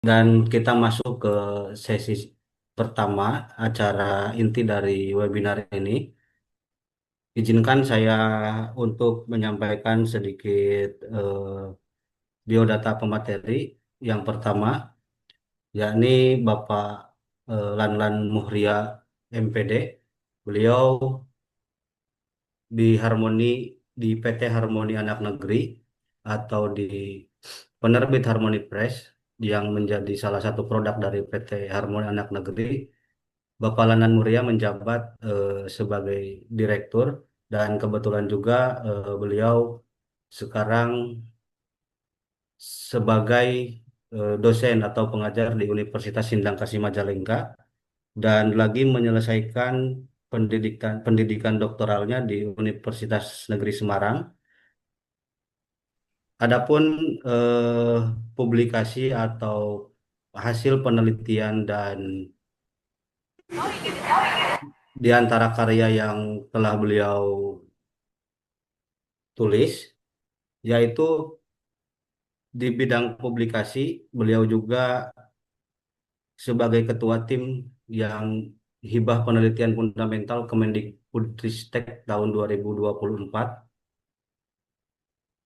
Dan kita masuk ke sesi pertama acara inti dari webinar ini. Izinkan saya untuk menyampaikan sedikit biodata pemateri. Yang pertama, yakni Bapak Lanlan Muhria MPD. Beliau di Harmoni di PT Harmoni Anak Negeri atau di penerbit Harmoni Press yang menjadi salah satu produk dari PT Harmoni Anak Negeri. Bapak Lanan Muria menjabat sebagai direktur dan kebetulan juga beliau sekarang sebagai dosen atau pengajar di Universitas Sindang Kasih Majalengka dan lagi menyelesaikan pendidikan pendidikan doktoralnya di Universitas Negeri Semarang. Adapun publikasi atau hasil penelitian dan di antara karya yang telah beliau tulis, yaitu di bidang publikasi, beliau juga sebagai ketua tim yang hibah penelitian fundamental Kemendikbudristek tahun 2024.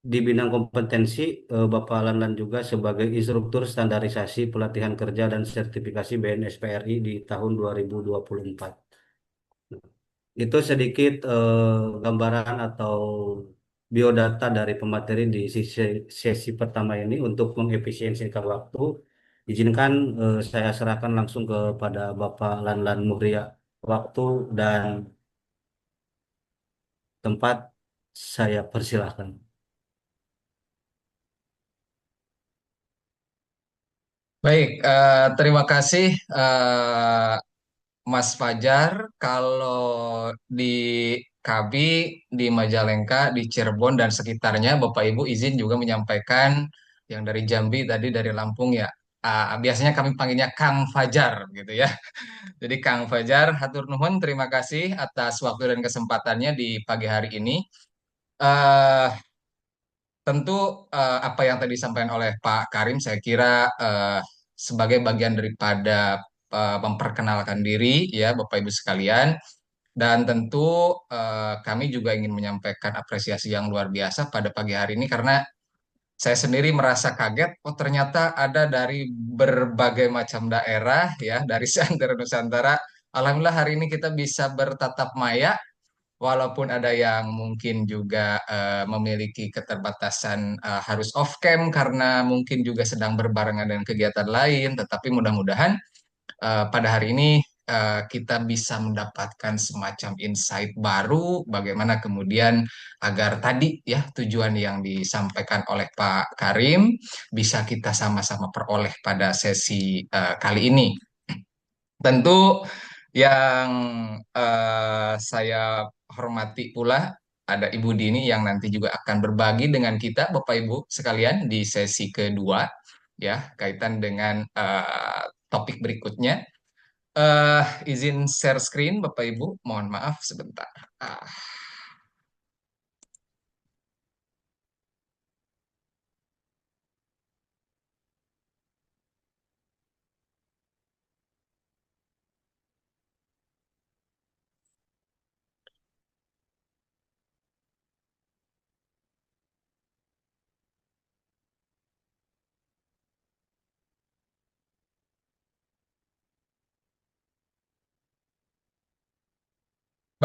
Di bidang kompetensi, Bapak Lanlan juga sebagai instruktur standarisasi pelatihan kerja dan sertifikasi BNSPRI di tahun 2024. Itu sedikit gambaran atau biodata dari pemateri di sesi pertama ini untuk mengefisiensikan waktu. Izinkan saya serahkan langsung kepada Bapak Lanlan Muhria waktu dan tempat saya persilahkan. Baik, terima kasih Mas Fajar. Kalau di KB, di Majalengka, di Cirebon dan sekitarnya, Bapak Ibu izin juga menyampaikan yang dari Jambi tadi dari Lampung ya. Biasanya kami panggilnya Kang Fajar gitu ya. Jadi Kang Fajar, hatur nuhun, terima kasih atas waktu dan kesempatannya di pagi hari ini. Eh, Tentu apa yang tadi disampaikan oleh Pak Karim, saya kira sebagai bagian daripada memperkenalkan diri ya Bapak Ibu sekalian, dan tentu kami juga ingin menyampaikan apresiasi yang luar biasa pada pagi hari ini karena saya sendiri merasa kaget, oh ternyata ada dari berbagai macam daerah ya dari seantero Nusantara. Alhamdulillah hari ini kita bisa bertatap maya. Walaupun ada yang mungkin juga memiliki keterbatasan harus off cam karena mungkin juga sedang berbarengan dengan kegiatan lain, tetapi mudah-mudahan pada hari ini kita bisa mendapatkan semacam insight baru bagaimana kemudian agar tadi ya tujuan yang disampaikan oleh Pak Karim bisa kita sama-sama peroleh pada sesi kali ini. Tentu yang saya hormati pula ada Ibu Dini yang nanti juga akan berbagi dengan kita, Bapak Ibu sekalian, di sesi kedua, ya, kaitan dengan topik berikutnya. Eh, izin share screen, Bapak Ibu, mohon maaf sebentar. Ah,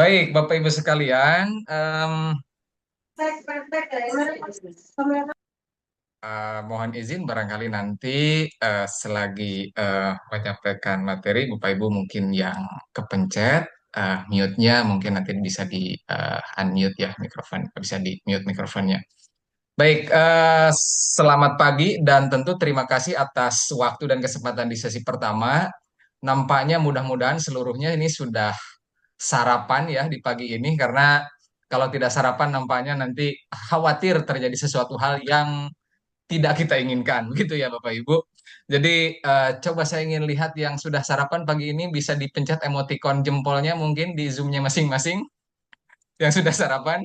baik, Bapak Ibu sekalian, mohon izin barangkali nanti selagi menyampaikan materi, Bapak Ibu mungkin yang kepencet mute-nya mungkin nanti bisa di unmute ya mikrofon, bisa di mute mikrofonnya. Baik, selamat pagi dan tentu terima kasih atas waktu dan kesempatan di sesi pertama. Nampaknya mudah-mudahan seluruhnya ini sudah sarapan ya di pagi ini karena kalau tidak sarapan nampaknya nanti khawatir terjadi sesuatu hal yang tidak kita inginkan, begitu ya Bapak Ibu. Jadi coba saya ingin lihat yang sudah sarapan pagi ini bisa dipencet emoticon jempolnya mungkin di Zoom-nya masing-masing yang sudah sarapan.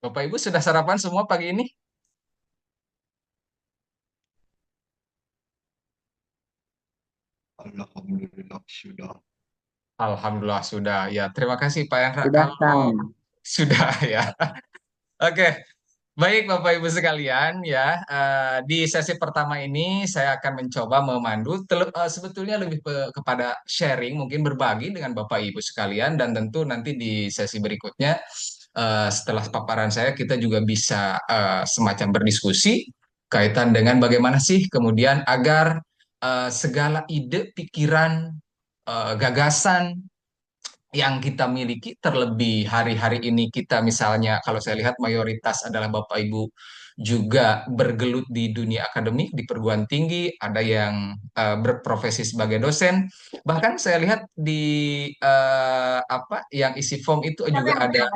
Bapak Ibu sudah sarapan semua pagi ini? Alhamdulillah sudah. Alhamdulillah sudah. Ya, terima kasih Pak Hendra. Sudah, Kalau Kang. sudah ya. Oke, baik Bapak Ibu sekalian ya. Di sesi pertama ini saya akan mencoba memandu. Sebetulnya lebih kepada sharing, mungkin berbagi dengan Bapak Ibu sekalian, dan tentu nanti di sesi berikutnya setelah paparan saya kita juga bisa semacam berdiskusi kaitan dengan bagaimana sih kemudian agar segala ide, pikiran, gagasan yang kita miliki, terlebih hari-hari ini kita misalnya kalau saya lihat mayoritas adalah Bapak Ibu juga bergelut di dunia akademik di perguruan tinggi, ada yang berprofesi sebagai dosen, bahkan saya lihat di apa yang isi form itu juga ada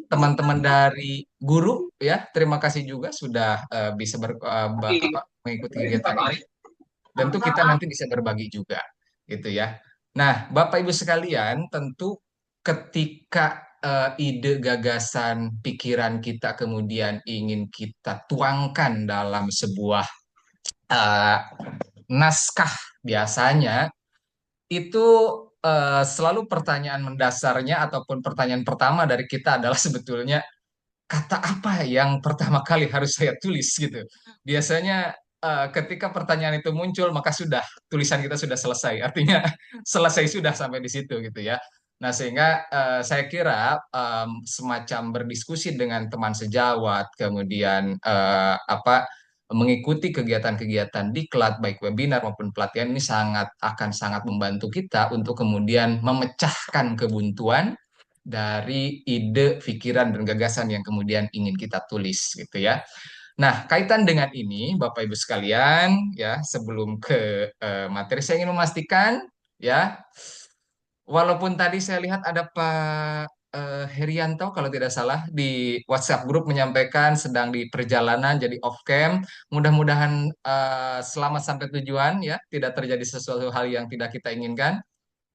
teman-teman dari guru ya. Terima kasih juga sudah bisa mengikuti kegiatan ini. Tentu kita nanti bisa berbagi juga, gitu ya. Nah, Bapak Ibu sekalian, tentu ketika ide, gagasan, pikiran kita kemudian ingin kita tuangkan dalam sebuah eh, naskah, biasanya itu selalu pertanyaan mendasarnya ataupun pertanyaan pertama dari kita adalah sebetulnya kata apa yang pertama kali harus saya tulis gitu. Biasanya ketika pertanyaan itu muncul maka sudah tulisan kita sudah selesai. Artinya selesai sudah sampai di situ gitu ya. Nah, sehingga saya kira semacam berdiskusi dengan teman sejawat, kemudian mengikuti kegiatan-kegiatan diklat baik webinar maupun pelatihan ini sangat membantu kita untuk kemudian memecahkan kebuntuan dari ide, pikiran, dan gagasan yang kemudian ingin kita tulis gitu ya. Nah, kaitan dengan ini, Bapak Ibu sekalian, ya sebelum ke materi, saya ingin memastikan ya, walaupun tadi saya lihat ada Pak Herianto kalau tidak salah di WhatsApp grup menyampaikan sedang di perjalanan jadi off cam. Mudah-mudahan selamat sampai tujuan ya, tidak terjadi sesuatu hal yang tidak kita inginkan.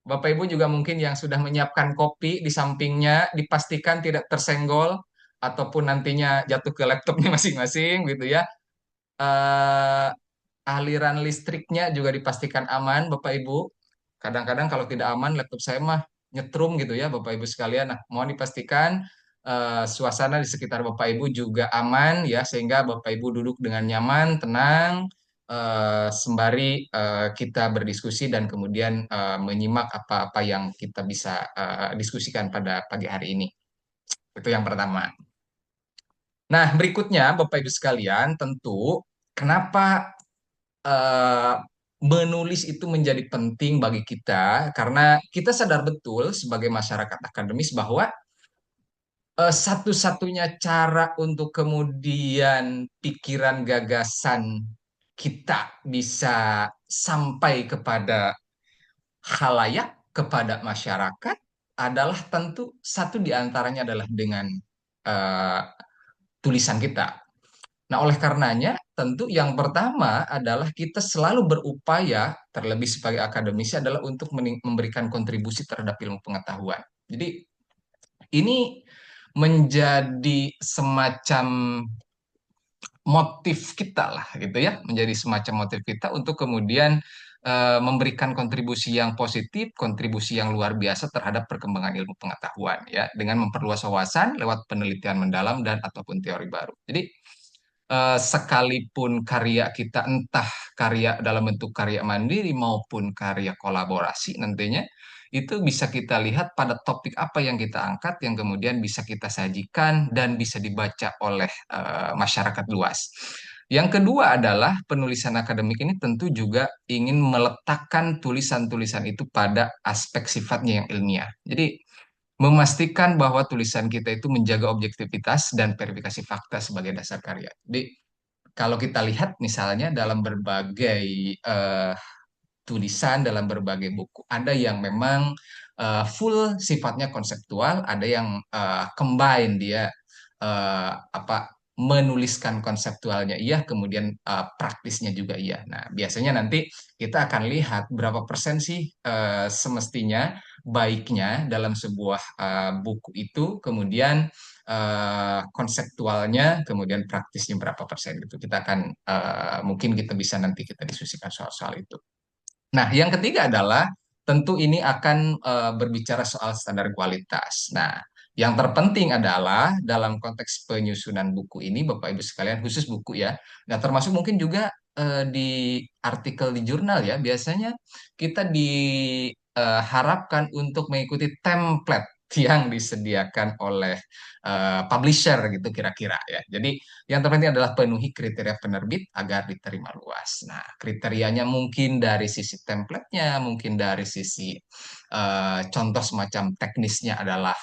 Bapak Ibu juga mungkin yang sudah menyiapkan kopi di sampingnya dipastikan tidak tersenggol ataupun nantinya jatuh ke laptopnya masing-masing gitu ya. Eh, Aliran listriknya juga dipastikan aman Bapak Ibu. Kadang-kadang kalau tidak aman laptop saya mah nyetrum gitu ya Bapak Ibu sekalian. Nah, mohon dipastikan suasana di sekitar Bapak Ibu juga aman ya sehingga Bapak Ibu duduk dengan nyaman, tenang, sembari kita berdiskusi dan kemudian menyimak apa-apa yang kita bisa diskusikan pada pagi hari ini. Itu yang pertama. Nah, berikutnya Bapak Ibu sekalian, tentu kenapa eh, menulis itu menjadi penting bagi kita karena kita sadar betul sebagai masyarakat akademis bahwa satu-satunya cara untuk kemudian pikiran gagasan kita bisa sampai kepada khalayak, kepada masyarakat adalah tentu satu di antaranya adalah dengan eh, tulisan kita. Nah, oleh karenanya, tentu yang pertama adalah kita selalu berupaya, terlebih sebagai akademisi, adalah untuk memberikan kontribusi terhadap ilmu pengetahuan. Jadi, ini menjadi semacam motif kita lah, gitu ya, menjadi semacam motif kita untuk kemudian memberikan kontribusi yang positif, kontribusi yang luar biasa terhadap perkembangan ilmu pengetahuan, ya, dengan memperluas wawasan lewat penelitian mendalam dan ataupun teori baru. Jadi, sekalipun karya kita entah karya dalam bentuk karya mandiri maupun karya kolaborasi nantinya itu bisa kita lihat pada topik apa yang kita angkat yang kemudian bisa kita sajikan dan bisa dibaca oleh masyarakat luas. Yang kedua adalah penulisan akademik ini tentu juga ingin meletakkan tulisan-tulisan itu pada aspek sifatnya yang ilmiah. Jadi memastikan bahwa tulisan kita itu menjaga objektivitas dan verifikasi fakta sebagai dasar karya. Jadi kalau kita lihat misalnya dalam berbagai eh, tulisan, dalam berbagai buku, ada yang memang full sifatnya konseptual, ada yang combine dia apa menuliskan konseptualnya iya, kemudian praktisnya juga iya. Nah, biasanya nanti kita akan lihat berapa persen sih semestinya baiknya dalam sebuah buku itu, kemudian konseptualnya, kemudian praktisnya berapa persen gitu. Kita akan mungkin kita bisa nanti kita diskusikan soal-soal itu. Nah, yang ketiga adalah tentu ini akan berbicara soal standar kualitas. Nah, yang terpenting adalah dalam konteks penyusunan buku ini, Bapak Ibu sekalian, khusus buku ya. Nah, termasuk mungkin juga di artikel di jurnal ya, biasanya kita diharapkan untuk mengikuti template yang disediakan oleh publisher gitu kira-kira ya. Jadi yang terpenting adalah penuhi kriteria penerbit agar diterima luas. Nah, kriterianya mungkin dari sisi template-nya, mungkin dari sisi contoh semacam teknisnya adalah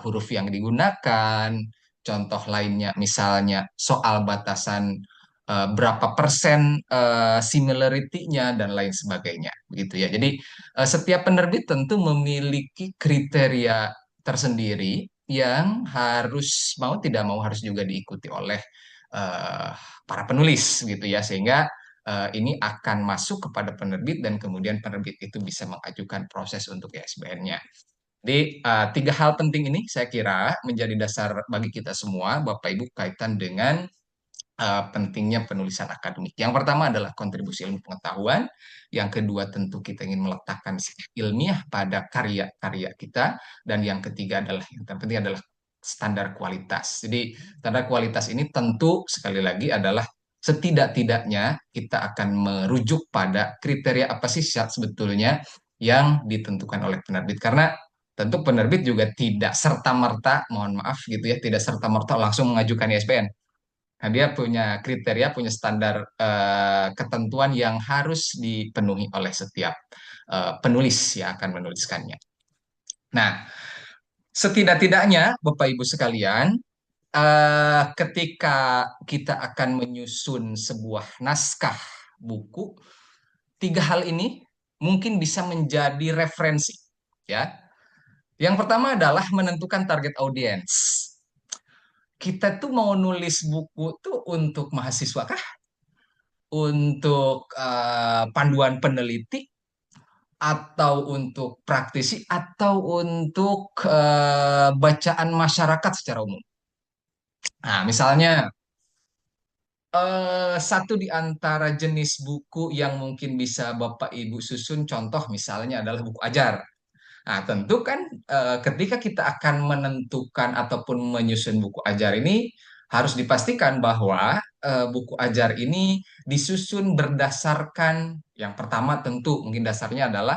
huruf yang digunakan, contoh lainnya misalnya soal batasan berapa persen similarity-nya dan lain sebagainya, begitu ya. Jadi setiap penerbit tentu memiliki kriteria tersendiri yang harus mau tidak mau harus juga diikuti oleh eh, para penulis gitu ya sehingga ini akan masuk kepada penerbit dan kemudian penerbit itu bisa mengajukan proses untuk ISBN-nya. Jadi tiga hal penting ini saya kira menjadi dasar bagi kita semua Bapak Ibu kaitan dengan pentingnya penulisan akademik. Yang pertama adalah kontribusi ilmu pengetahuan, yang kedua tentu kita ingin meletakkan sikap ilmiah pada karya-karya kita, dan yang ketiga adalah yang terpenting adalah standar kualitas. Jadi standar kualitas ini tentu sekali lagi adalah setidak-tidaknya kita akan merujuk pada kriteria apa sih sebetulnya yang ditentukan oleh penerbit. Karena tentu penerbit juga tidak serta-merta, mohon maaf gitu ya, tidak serta-merta langsung mengajukan ISBN. Nah, dia punya kriteria, punya standar ketentuan yang harus dipenuhi oleh setiap penulis yang akan menuliskannya. Nah, setidak-tidaknya, Bapak Ibu sekalian, ketika kita akan menyusun sebuah naskah buku, tiga hal ini mungkin bisa menjadi referensi, ya. Yang pertama adalah menentukan target audiens. Kita tuh mau nulis buku tuh untuk mahasiswa kah? Untuk panduan peneliti atau untuk praktisi atau untuk bacaan masyarakat secara umum. Nah, misalnya satu di antara jenis buku yang mungkin bisa Bapak Ibu susun contoh misalnya adalah buku ajar. Nah, tentu kan ketika kita akan menentukan ataupun menyusun buku ajar ini harus dipastikan bahwa buku ajar ini disusun berdasarkan yang pertama tentu mungkin dasarnya adalah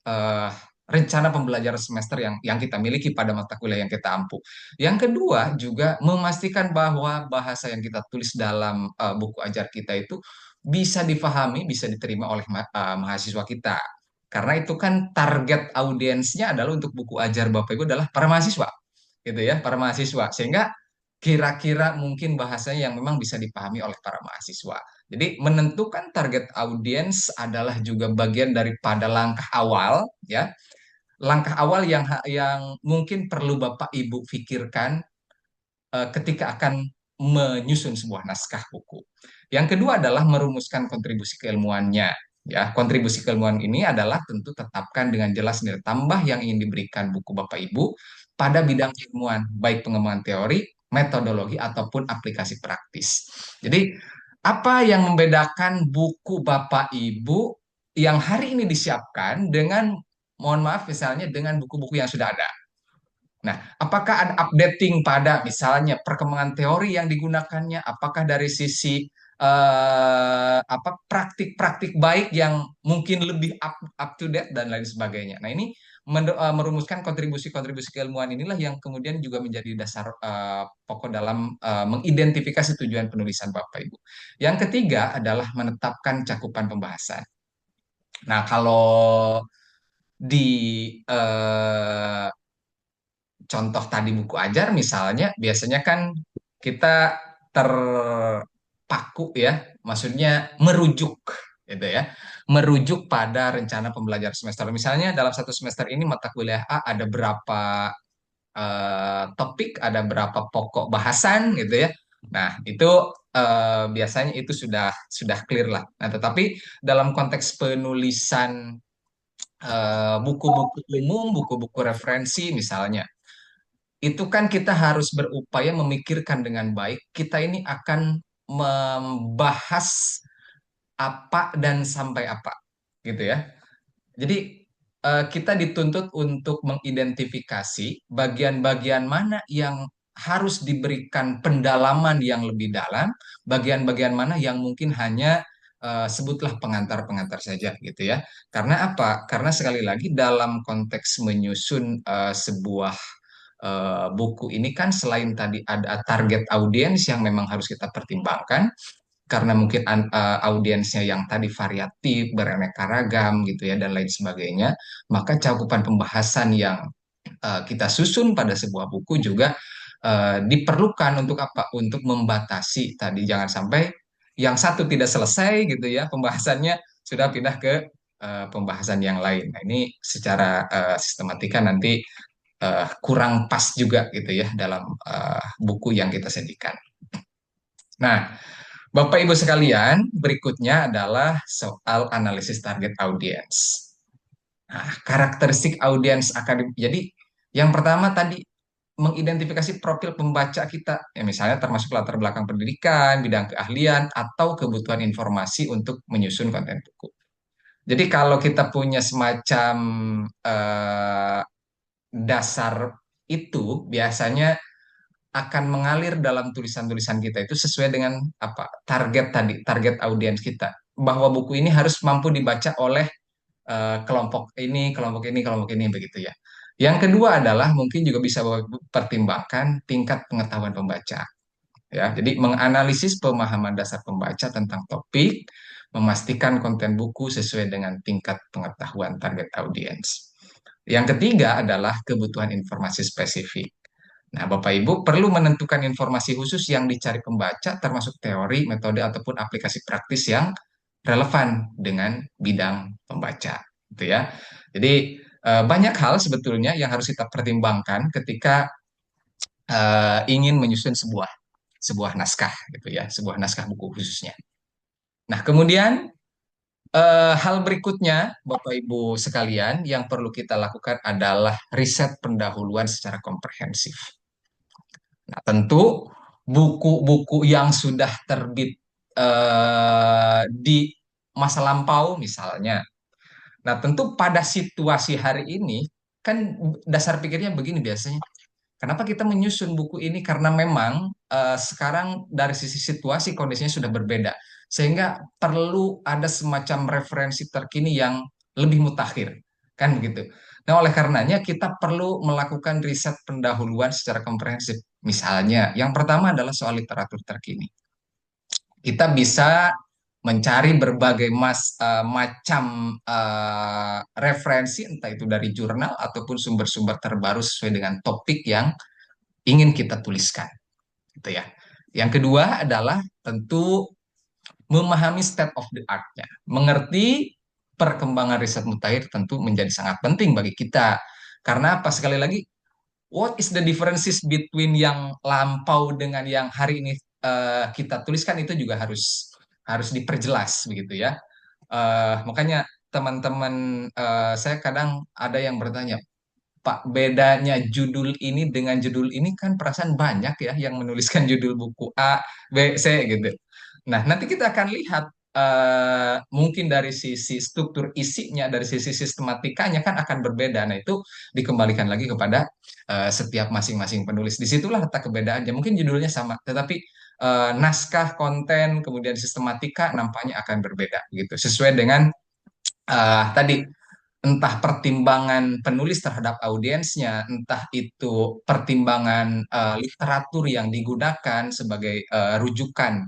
eh, rencana pembelajaran semester yang kita miliki pada mata kuliah yang kita ampu. Yang kedua juga memastikan bahwa bahasa yang kita tulis dalam buku ajar kita itu bisa difahami, bisa diterima oleh mahasiswa kita. Karena itu kan target audiensnya adalah untuk buku ajar Bapak Ibu adalah para mahasiswa, gitu ya, para mahasiswa. Sehingga kira-kira mungkin bahasanya yang memang bisa dipahami oleh para mahasiswa. Jadi menentukan target audiens adalah juga bagian daripada langkah awal ya. Langkah awal yang mungkin perlu Bapak Ibu pikirkan ketika akan menyusun sebuah naskah buku. Yang kedua adalah merumuskan kontribusi keilmuannya. Ya, kontribusi keilmuan ini adalah tentu tetapkan dengan jelas nilai tambah yang ingin diberikan buku Bapak Ibu pada bidang ilmuwan, baik pengembangan teori, metodologi ataupun aplikasi praktis. Jadi, apa yang membedakan buku Bapak Ibu yang hari ini disiapkan dengan, mohon maaf misalnya dengan buku-buku yang sudah ada? Nah, apakah ada updating pada misalnya perkembangan teori yang digunakannya? Apakah dari sisi apa praktik-praktik baik yang mungkin lebih up to date dan lain sebagainya. Nah, ini merumuskan kontribusi-kontribusi keilmuan inilah yang kemudian juga menjadi dasar pokok dalam mengidentifikasi tujuan penulisan Bapak Ibu. Yang ketiga adalah menetapkan cakupan pembahasan. Nah, kalau di contoh tadi buku ajar misalnya, biasanya kan kita terpaku ya, maksudnya merujuk gitu ya, merujuk pada rencana pembelajaran semester. Misalnya dalam satu semester ini mata kuliah A ada berapa topik, ada berapa pokok bahasan gitu ya. Nah, itu biasanya itu sudah clear lah. Nah, tetapi dalam konteks penulisan buku-buku umum, buku-buku referensi misalnya. itu kan kita harus berupaya memikirkan dengan baik. Kita ini akan membahas apa dan sampai apa, gitu ya. Jadi kita dituntut untuk mengidentifikasi bagian-bagian mana yang harus diberikan pendalaman yang lebih dalam, bagian-bagian mana yang mungkin hanya sebutlah pengantar-pengantar saja gitu ya. Karena apa? Karena sekali lagi dalam konteks menyusun sebuah buku ini kan selain tadi ada target audiens yang memang harus kita pertimbangkan, karena mungkin audiensnya yang tadi variatif, beraneka ragam gitu ya dan lain sebagainya, maka cakupan pembahasan yang kita susun pada sebuah buku juga diperlukan untuk apa? Untuk membatasi tadi jangan sampai yang satu tidak selesai gitu ya pembahasannya sudah pindah ke pembahasan yang lain. Nah, ini secara sistematika nanti kurang pas juga gitu ya dalam buku yang kita sediakan. Nah, Bapak Ibu sekalian, berikutnya adalah soal analisis target audience. Nah, karakteristik audiens akademik. Jadi, yang pertama tadi mengidentifikasi profil pembaca kita, ya misalnya termasuk latar belakang pendidikan, bidang keahlian, atau kebutuhan informasi untuk menyusun konten buku. Jadi kalau kita punya semacam eh, dasar itu, biasanya akan mengalir dalam tulisan-tulisan kita itu sesuai dengan apa target tadi, target audiens kita. Bahwa buku ini harus mampu dibaca oleh kelompok ini begitu ya. Yang kedua adalah mungkin juga bisa pertimbangkan tingkat pengetahuan pembaca ya. Jadi menganalisis pemahaman dasar pembaca tentang topik, memastikan konten buku sesuai dengan tingkat pengetahuan target audiens. Yang ketiga adalah kebutuhan informasi spesifik. Nah, Bapak Ibu perlu menentukan informasi khusus yang dicari pembaca, termasuk teori, metode, ataupun aplikasi praktis yang relevan dengan bidang pembaca. Gitu ya. Jadi, banyak hal sebetulnya yang harus kita pertimbangkan ketika ingin menyusun sebuah naskah gitu ya, sebuah naskah buku khususnya. Nah, kemudian hal berikutnya, Bapak Ibu sekalian, yang perlu kita lakukan adalah riset pendahuluan secara komprehensif. Nah, tentu buku-buku yang sudah terbit di masa lampau misalnya. Nah, tentu pada situasi hari ini kan dasar pikirnya begini biasanya. Kenapa kita menyusun buku ini? Karena memang sekarang dari sisi situasi kondisinya sudah berbeda, sehingga perlu ada semacam referensi terkini yang lebih mutakhir, kan begitu. Nah, oleh karenanya kita perlu melakukan riset pendahuluan secara komprehensif. Misalnya, yang pertama adalah soal literatur terkini. Kita bisa mencari berbagai macam referensi, entah itu dari jurnal ataupun sumber-sumber terbaru sesuai dengan topik yang ingin kita tuliskan, gitu ya. Yang kedua adalah tentu memahami state of the art-nya. Mengerti perkembangan riset mutakhir tentu menjadi sangat penting bagi kita. Karena apa? Sekali lagi, what is the differences between yang lampau dengan yang hari ini kita tuliskan itu juga harus harus diperjelas begitu ya. Makanya teman-teman saya kadang ada yang bertanya, Pak, bedanya judul ini dengan judul ini kan perasaan banyak ya yang menuliskan judul buku A, B, C gitu. Nah, nanti kita akan lihat mungkin dari sisi struktur isinya, dari sisi sistematikanya kan akan berbeda. Nah, itu dikembalikan lagi kepada setiap masing-masing penulis. Disitulah letak kebedaannya. Mungkin judulnya sama, tetapi naskah, konten, kemudian sistematika nampaknya akan berbeda gitu. Sesuai dengan tadi entah pertimbangan penulis terhadap audiensnya, entah itu pertimbangan literatur yang digunakan sebagai rujukan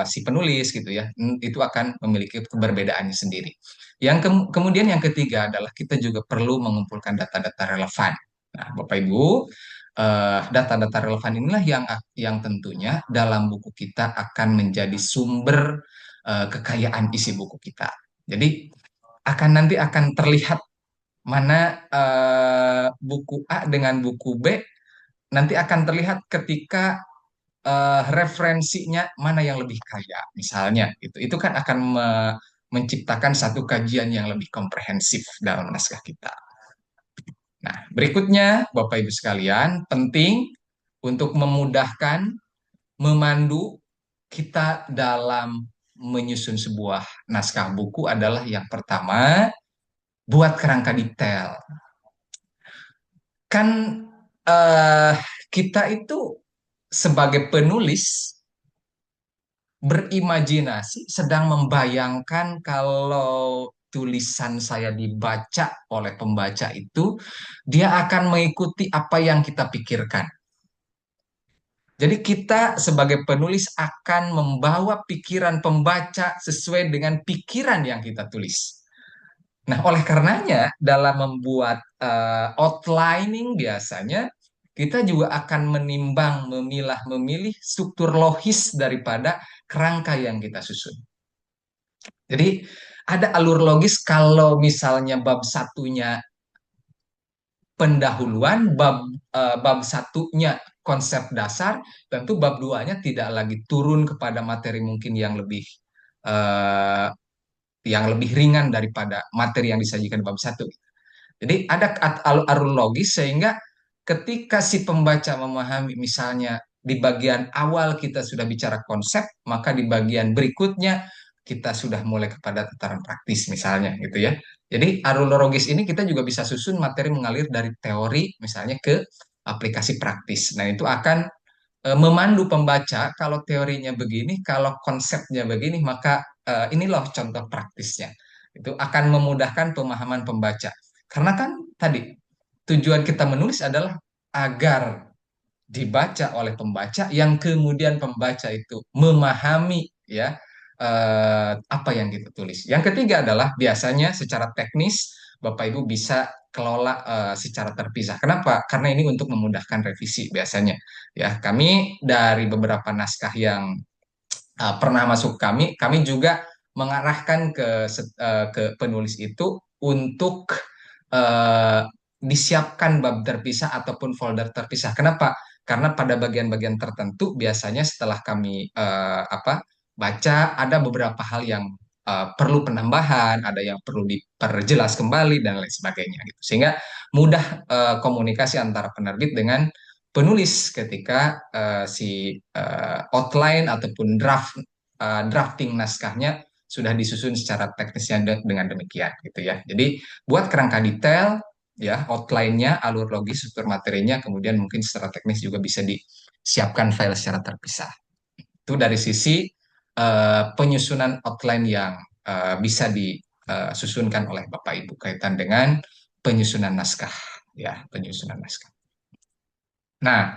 si penulis gitu ya, itu akan memiliki keberbedaannya sendiri. Kemudian yang ketiga adalah kita juga perlu mengumpulkan data-data relevan. Nah, Bapak Ibu, data-data relevan inilah yang tentunya dalam buku kita akan menjadi sumber kekayaan isi buku kita. Jadi nanti akan terlihat mana buku A dengan buku B nanti akan terlihat ketika referensinya mana yang lebih kaya misalnya gitu. Itu kan akan menciptakan satu kajian yang lebih komprehensif dalam naskah kita. Nah, berikutnya Bapak Ibu sekalian, penting untuk memudahkan, memandu kita dalam menyusun sebuah naskah buku adalah yang pertama, buat kerangka detail. Kan eh, kita itu sebagai penulis berimajinasi, sedang membayangkan kalau tulisan saya dibaca oleh pembaca itu, dia akan mengikuti apa yang kita pikirkan. Jadi kita sebagai penulis akan membawa pikiran pembaca sesuai dengan pikiran yang kita tulis. Nah, oleh karenanya dalam membuat outlining biasanya kita juga akan menimbang, memilah, memilih struktur logis daripada kerangka yang kita susun. Jadi ada alur logis kalau misalnya bab satunya pendahuluan, bab satunya konsep dasar, tentu bab duanya tidak lagi turun kepada materi mungkin eh, yang lebih ringan daripada materi yang disajikan di bab satu. Jadi ada alur logis sehingga ketika si pembaca memahami misalnya di bagian awal kita sudah bicara konsep, maka di bagian berikutnya kita sudah mulai kepada tataran praktis misalnya gitu ya. Jadi alur logis ini kita juga bisa susun materi mengalir dari teori misalnya ke aplikasi praktis. Nah, itu akan memandu pembaca kalau teorinya begini, kalau konsepnya begini, maka ini loh contoh praktisnya. Itu akan memudahkan pemahaman pembaca. Karena kan tadi tujuan kita menulis adalah agar dibaca oleh pembaca yang kemudian pembaca itu memahami ya apa yang kita tulis. Yang ketiga adalah biasanya secara teknis Bapak Ibu bisa kelola secara terpisah. Kenapa? Karena ini untuk memudahkan revisi biasanya. Ya, kami dari beberapa naskah yang pernah masuk kami juga mengarahkan ke penulis itu untuk eh, disiapkan bab terpisah ataupun folder terpisah. Kenapa? Karena pada bagian-bagian tertentu biasanya setelah kami baca ada beberapa hal yang perlu penambahan, ada yang perlu diperjelas kembali dan lain sebagainya gitu. Sehingga mudah komunikasi antara penerbit dengan penulis ketika si outline ataupun drafting naskahnya sudah disusun secara teknisnya dengan demikian gitu ya. Jadi buat kerangka detail ya, outline-nya, alur logis, struktur materinya, kemudian mungkin secara teknis juga bisa disiapkan file secara terpisah. Itu dari sisi penyusunan outline yang bisa disusunkan oleh Bapak Ibu kaitan dengan penyusunan naskah ya, penyusunan naskah. Nah,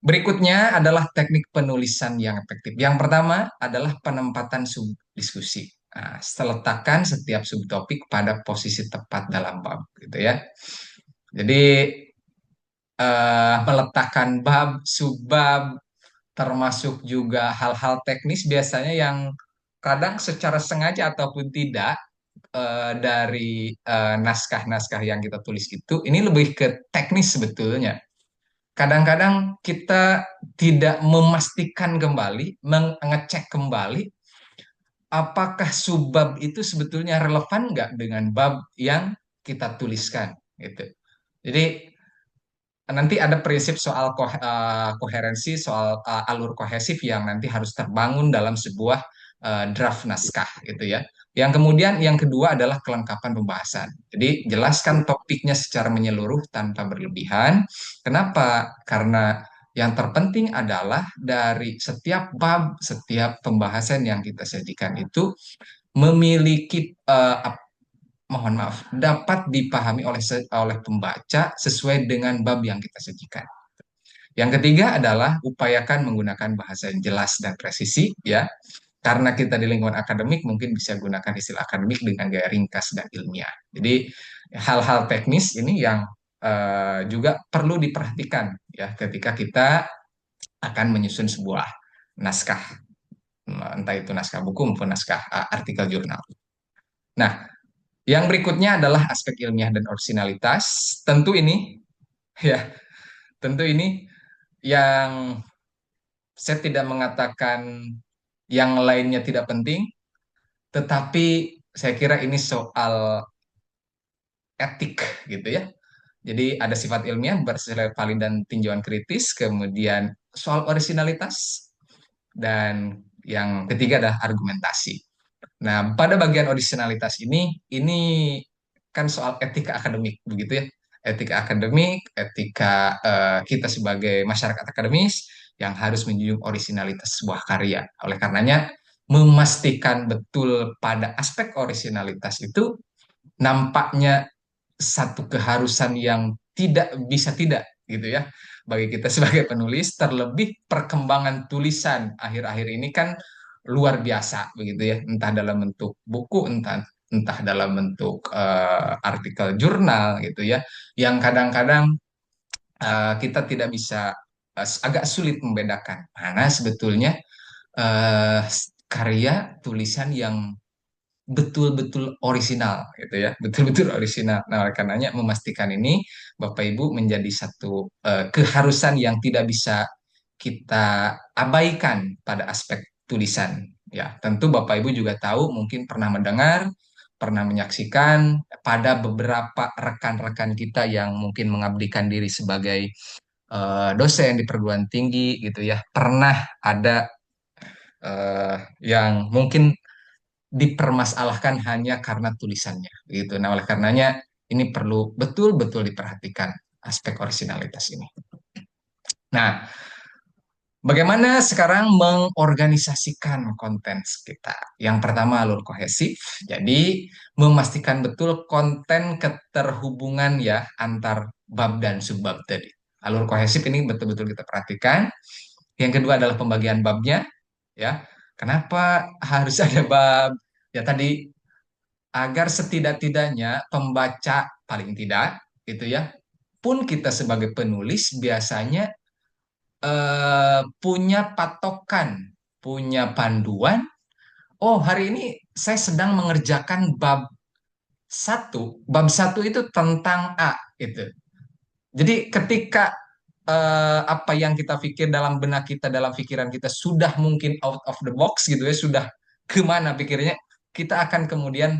berikutnya adalah teknik penulisan yang efektif. Yang pertama adalah penempatan subdiskusi. Nah, letakkan setiap subtopik pada posisi tepat dalam bab, gitu ya. Jadi meletakkan bab, subbab, termasuk juga hal-hal teknis biasanya yang kadang secara sengaja ataupun tidak dari naskah-naskah yang kita tulis itu, ini lebih ke teknis sebetulnya. Kadang-kadang kita tidak memastikan kembali, mengecek kembali apakah subbab itu sebetulnya relevan nggak dengan bab yang kita tuliskan gitu. Jadi nanti ada prinsip soal koherensi, soal alur kohesif yang nanti harus terbangun dalam sebuah draft naskah gitu ya. Yang kemudian yang kedua adalah kelengkapan pembahasan. Jadi jelaskan topiknya secara menyeluruh tanpa berlebihan. Kenapa? Karena yang terpenting adalah dari setiap bab, setiap pembahasan yang kita sajikan itu memiliki mohon maaf, dapat dipahami oleh pembaca sesuai dengan bab yang kita sajikan. Yang ketiga adalah upayakan menggunakan bahasa yang jelas dan presisi, ya. Karena kita di lingkungan akademik, mungkin bisa gunakan istilah akademik dengan gaya ringkas dan ilmiah. Jadi hal-hal teknis ini yang juga perlu diperhatikan ya ketika kita akan menyusun sebuah naskah, entah itu naskah buku maupun naskah artikel jurnal. Nah, yang berikutnya adalah aspek ilmiah dan orisinalitas. Tentu ini, ya, tentu ini yang saya tidak mengatakan yang lainnya tidak penting, tetapi saya kira ini soal etik gitu ya. Jadi ada sifat ilmiah bersifat valid dan tinjauan kritis, kemudian soal orisinalitas, dan yang ketiga adalah argumentasi. Nah, pada bagian orisinalitas ini kan soal etika akademik begitu ya. Etika akademik, etika kita sebagai masyarakat akademis yang harus menjunjung orisinalitas sebuah karya. Oleh karenanya, memastikan betul pada aspek orisinalitas itu nampaknya satu keharusan yang tidak bisa tidak gitu ya bagi kita sebagai penulis, terlebih perkembangan tulisan akhir-akhir ini kan luar biasa begitu ya, entah dalam bentuk buku, entah entah dalam bentuk artikel jurnal gitu ya, yang kadang-kadang kita tidak bisa, agak sulit membedakan mana sebetulnya eh, karya tulisan yang betul-betul orisinal gitu ya, betul-betul orisinal. Nah, oleh karenanya memastikan ini Bapak Ibu menjadi satu keharusan yang tidak bisa kita abaikan pada aspek tulisan. Ya, tentu Bapak Ibu juga tahu, mungkin pernah mendengar, pernah menyaksikan pada beberapa rekan-rekan kita yang mungkin mengabdikan diri sebagai dosen di perguruan tinggi gitu ya, pernah ada yang mungkin dipermasalahkan hanya karena tulisannya gitu. Nah, oleh karenanya ini perlu betul-betul diperhatikan aspek orisinalitas ini. Nah, bagaimana sekarang mengorganisasikan konten kita? Yang pertama, alur kohesif. Jadi, memastikan betul konten keterhubungan ya antar bab dan subbab tadi. Alur kohesif ini betul-betul kita perhatikan. Yang kedua adalah pembagian babnya ya. Kenapa harus ada bab? Ya tadi, agar setidak-tidaknya pembaca paling tidak gitu ya, pun kita sebagai penulis biasanya punya patokan, punya panduan. Oh, hari ini saya sedang mengerjakan bab satu. Bab satu itu tentang A gitu. Jadi ketika apa yang kita pikir dalam benak kita, dalam pikiran kita sudah mungkin out of the box gitu ya, sudah kemana pikirnya, kita akan kemudian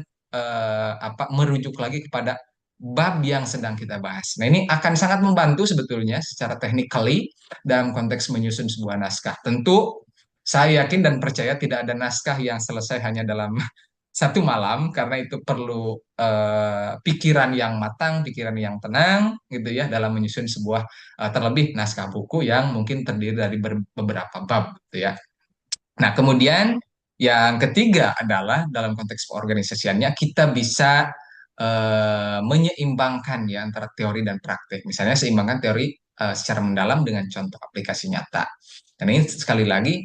merujuk lagi kepada bab yang sedang kita bahas. Nah, ini akan sangat membantu sebetulnya secara technically dalam konteks menyusun sebuah naskah. Tentu saya yakin dan percaya tidak ada naskah yang selesai hanya dalam satu malam, karena itu perlu pikiran yang matang, pikiran yang tenang gitu ya dalam menyusun sebuah terlebih naskah buku yang mungkin terdiri dari beberapa bab gitu ya. Nah, kemudian yang ketiga adalah dalam konteks organisasiannya kita bisa menyeimbangkan ya antara teori dan praktek. Misalnya seimbangkan teori secara mendalam dengan contoh aplikasi nyata. Dan ini sekali lagi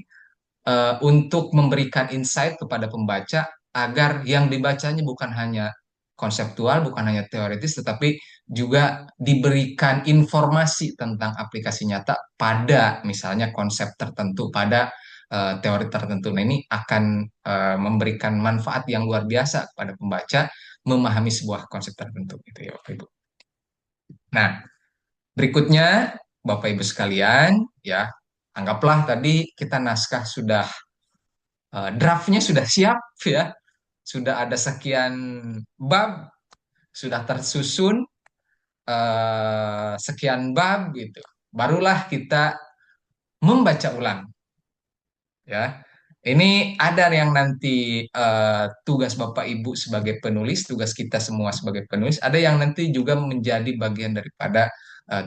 untuk memberikan insight kepada pembaca agar yang dibacanya bukan hanya konseptual, bukan hanya teoritis, tetapi juga diberikan informasi tentang aplikasi nyata pada misalnya konsep tertentu, pada teori tertentu. Nah, ini akan memberikan manfaat yang luar biasa kepada pembaca memahami sebuah konsep tertentu gitu ya Bapak Ibu. Nah, berikutnya Bapak Ibu sekalian ya, anggaplah tadi kita naskah sudah draftnya sudah siap ya, sudah ada sekian bab, sudah tersusun sekian bab gitu. Barulah kita membaca ulang ya. Ini ada yang nanti tugas Bapak Ibu sebagai penulis, tugas kita semua sebagai penulis, ada yang nanti juga menjadi bagian daripada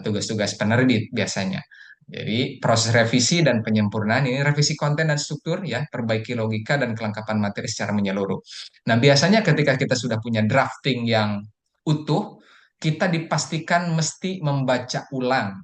tugas-tugas penerbit biasanya. Jadi proses revisi dan penyempurnaan ini revisi konten dan struktur ya, perbaiki logika dan kelengkapan materi secara menyeluruh. Nah, biasanya ketika kita sudah punya drafting yang utuh, kita dipastikan mesti membaca ulang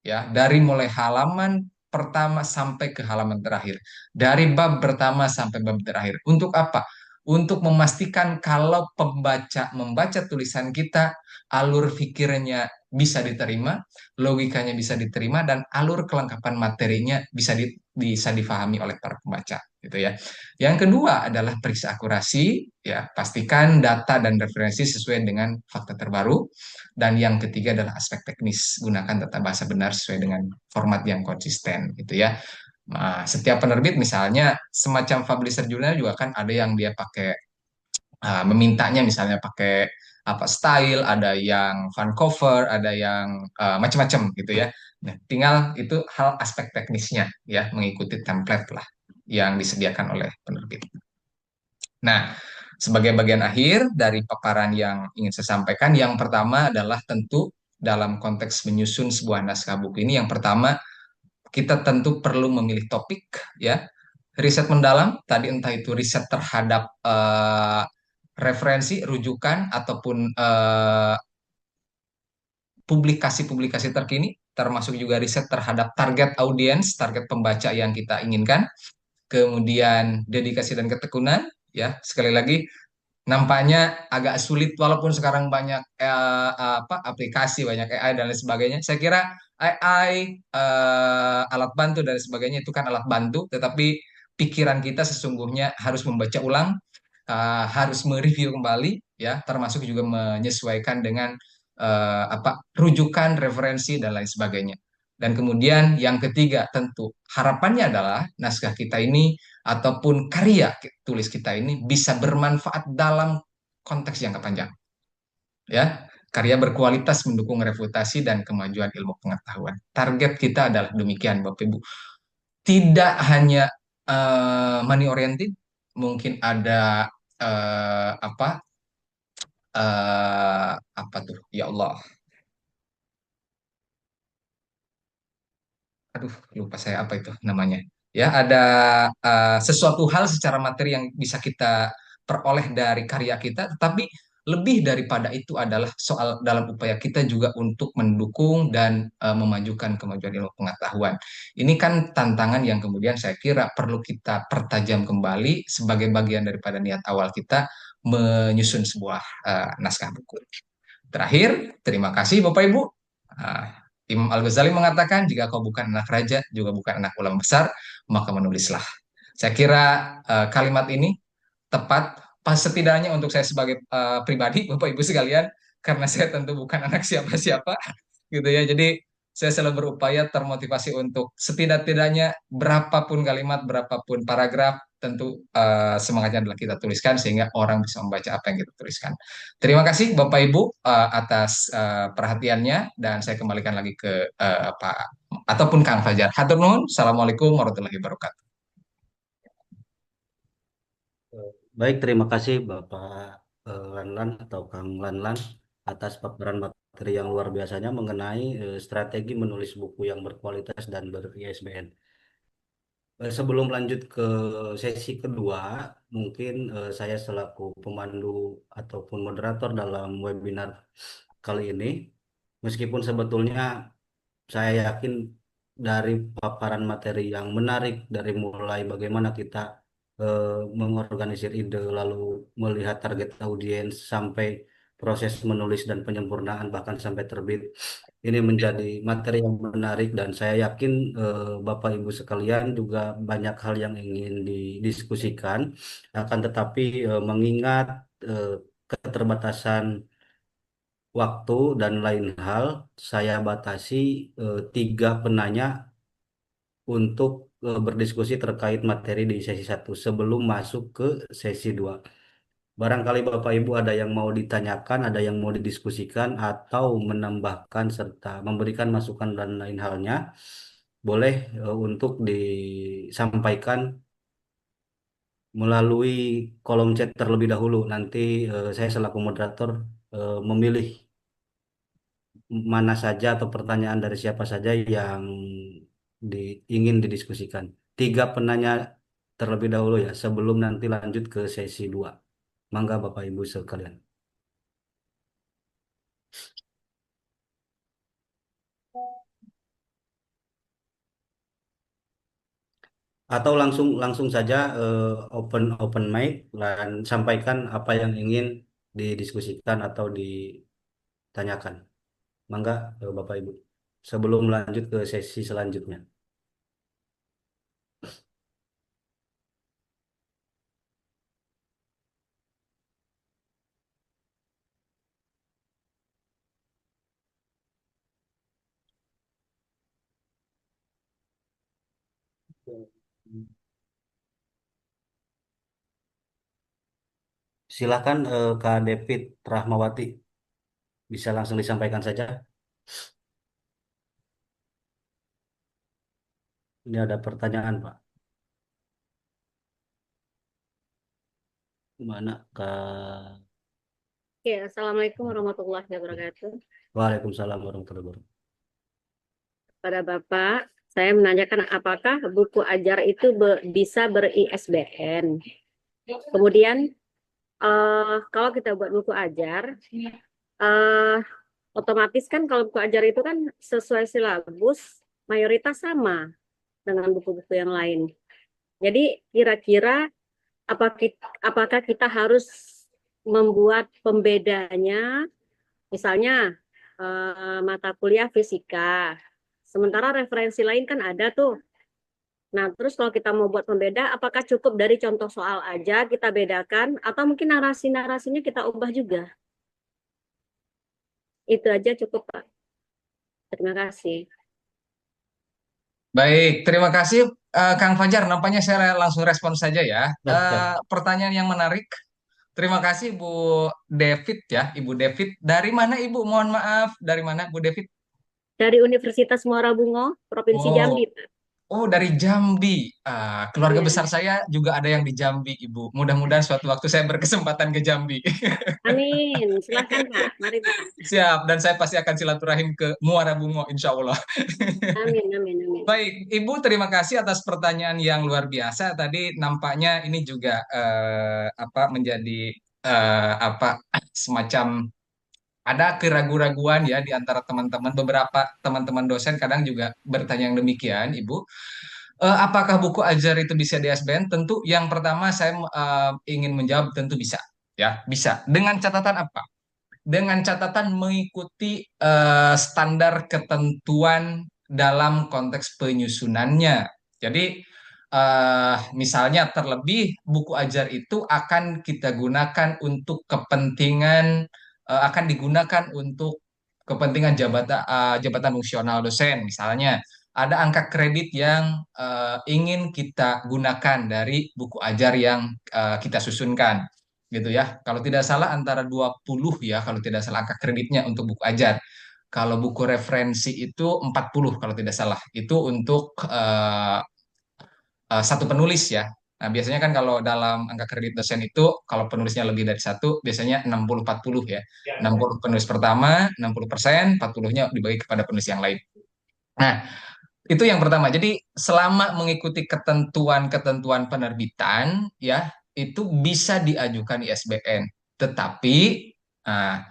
ya dari mulai halaman pertama sampai ke halaman terakhir, dari bab pertama sampai bab terakhir. Untuk apa? Untuk memastikan kalau pembaca membaca tulisan kita, alur pikirnya bisa diterima, logikanya bisa diterima, dan alur kelengkapan materinya bisa difahami oleh para pembaca gitu ya. Yang kedua adalah periksa akurasi ya, pastikan data dan referensi sesuai dengan fakta terbaru. Dan yang ketiga adalah aspek teknis, gunakan tata bahasa benar sesuai dengan format yang konsisten gitu ya. Nah, setiap penerbit misalnya semacam publisher jurnal juga kan ada yang dia pakai memintanya misalnya pakai apa style, ada yang fun cover, ada yang macam-macam gitu ya. Nah, tinggal itu hal aspek teknisnya ya, mengikuti template lah yang disediakan oleh penerbit. Nah, sebagai bagian akhir dari paparan yang ingin saya sampaikan, yang pertama adalah tentu dalam konteks menyusun sebuah naskah buku ini, yang pertama kita tentu perlu memilih topik ya, riset mendalam, tadi entah itu riset terhadap referensi, rujukan, ataupun publikasi-publikasi terkini, termasuk juga riset terhadap target audiens, target pembaca yang kita inginkan, kemudian dedikasi dan ketekunan, ya, sekali lagi, nampaknya agak sulit walaupun sekarang banyak aplikasi, banyak AI dan lain sebagainya. Saya kira AI, alat bantu dan sebagainya itu kan alat bantu, tetapi pikiran kita sesungguhnya harus membaca ulang, harus mereview kembali, ya, termasuk juga menyesuaikan dengan rujukan, referensi dan lain sebagainya. Dan kemudian yang ketiga tentu harapannya adalah naskah kita ini ataupun karya tulis kita ini bisa bermanfaat dalam konteks jangka panjang, ya. Karya berkualitas mendukung reputasi dan kemajuan ilmu pengetahuan. Target kita adalah demikian, Bapak Ibu. Tidak hanya money oriented, mungkin ada eh, apa apa tuh? Ya Allah, aduh lupa saya apa itu namanya. Ya, ada sesuatu hal secara materi yang bisa kita peroleh dari karya kita, tetapi lebih daripada itu adalah soal dalam upaya kita juga untuk mendukung dan memajukan kemajuan ilmu pengetahuan. Ini kan tantangan yang kemudian saya kira perlu kita pertajam kembali sebagai bagian daripada niat awal kita menyusun sebuah naskah buku. Terakhir, terima kasih Bapak Ibu. Ah, Imam Al-Ghazali mengatakan, jika kau bukan anak raja, juga bukan anak ulama besar, maka menulislah. Saya kira kalimat ini tepat, pas setidaknya untuk saya sebagai pribadi, Bapak Ibu sekalian, karena saya tentu bukan anak siapa-siapa, gitu ya. Jadi saya selalu berupaya termotivasi untuk setidak-tidaknya berapapun kalimat, berapapun paragraf, tentu semangatnya adalah kita tuliskan sehingga orang bisa membaca apa yang kita tuliskan. Terima kasih Bapak Ibu atas perhatiannya dan saya kembalikan lagi ke Pak ataupun Kang Fajar. Hatur nuhun. Assalamualaikum warahmatullahi wabarakatuh. Baik, terima kasih Bapak Lanlan atau Kang Lanlan atas paparan materi yang luar biasanya mengenai strategi menulis buku yang berkualitas dan ber-ISBN. Sebelum lanjut ke sesi kedua, mungkin saya selaku pemandu ataupun moderator dalam webinar kali ini, meskipun sebetulnya saya yakin dari paparan materi yang menarik dari mulai bagaimana kita eh, mengorganisir ide, lalu melihat target audiens sampai proses menulis dan penyempurnaan bahkan sampai terbit. Ini menjadi materi yang menarik dan saya yakin Bapak Ibu sekalian juga banyak hal yang ingin didiskusikan. Akan tetapi mengingat eh, keterbatasan waktu dan lain hal, saya batasi tiga penanya untuk berdiskusi terkait materi di sesi satu sebelum masuk ke sesi dua. Barangkali Bapak Ibu ada yang mau ditanyakan, ada yang mau didiskusikan, atau menambahkan serta memberikan masukan dan lain halnya, boleh untuk disampaikan melalui kolom chat terlebih dahulu. Nanti saya selaku moderator memilih mana saja atau pertanyaan dari siapa saja yang ingin didiskusikan. Tiga penanya terlebih dahulu ya, sebelum nanti lanjut ke sesi dua. Mangga Bapak Ibu sekalian. Atau langsung langsung saja open open mic dan sampaikan apa yang ingin didiskusikan atau ditanyakan. Mangga Bapak Ibu. Sebelum lanjut ke sesi selanjutnya. Silakan Kak David Rahmawati, bisa langsung disampaikan saja. Ini ada pertanyaan, Pak. Mana Kak? Ya, Assalamualaikum warahmatullahi wabarakatuh. Waalaikumsalam warahmatullahi wabarakatuh. Pada Bapak, saya menanyakan apakah buku ajar itu bisa ber-ISBN. Kemudian, kalau kita buat buku ajar, eh, otomatis kan kalau buku ajar itu kan sesuai silabus, mayoritas sama dengan buku-buku yang lain. Jadi, kira-kira apakah kita harus membuat pembedanya, misalnya mata kuliah fisika. Sementara referensi lain kan ada tuh. Nah, terus kalau kita mau buat pembeda, apakah cukup dari contoh soal aja kita bedakan, atau mungkin narasi-narasinya kita ubah juga? Itu aja cukup, Pak. Terima kasih. Baik, terima kasih Kang Fajar. Nampaknya saya langsung respon saja ya. Siap, siap. Pertanyaan yang menarik. Terima kasih Bu David ya, Ibu David. Dari mana Ibu? Mohon maaf, dari mana Bu David? Dari Universitas Muara Bungo, Provinsi Oh, Jambi, Pak. oh, dari Jambi. Keluarga Iya. besar saya juga ada yang di Jambi, Ibu. Mudah-mudahan suatu waktu saya berkesempatan ke Jambi. Amin. Silahkan, Pak. Mari, Pak. Siap, dan saya pasti akan silaturahim ke Muara Bungo, insya Allah. Amin, amin, amin. Baik, Ibu, terima kasih atas pertanyaan yang luar biasa. Tadi nampaknya ini juga apa menjadi apa semacam ada keraguan-raguan ya di antara teman-teman. Beberapa teman-teman dosen kadang juga bertanya yang demikian, Ibu. Apakah buku ajar itu bisa di SBN? Tentu yang pertama saya ingin menjawab tentu bisa. Ya, bisa. Dengan catatan apa? Dengan catatan mengikuti standar ketentuan dalam konteks penyusunannya. Jadi, misalnya terlebih buku ajar itu akan kita gunakan untuk kepentingan, akan digunakan untuk kepentingan jabatan fungsional dosen. Misalnya, ada angka kredit yang ingin kita gunakan dari buku ajar yang kita susunkan gitu ya. Kalau tidak salah antara 20 ya, kalau tidak salah angka kreditnya untuk buku ajar. Kalau buku referensi itu 40 kalau tidak salah. Itu untuk satu penulis ya. Nah, biasanya kan kalau dalam angka kredit dosen itu kalau penulisnya lebih dari satu, biasanya 60-40 ya. 60 penulis pertama, 60%, 40-nya dibagi kepada penulis yang lain. Nah, itu yang pertama. Jadi selama mengikuti ketentuan-ketentuan penerbitan ya, itu bisa diajukan ISBN. Tetapi nah,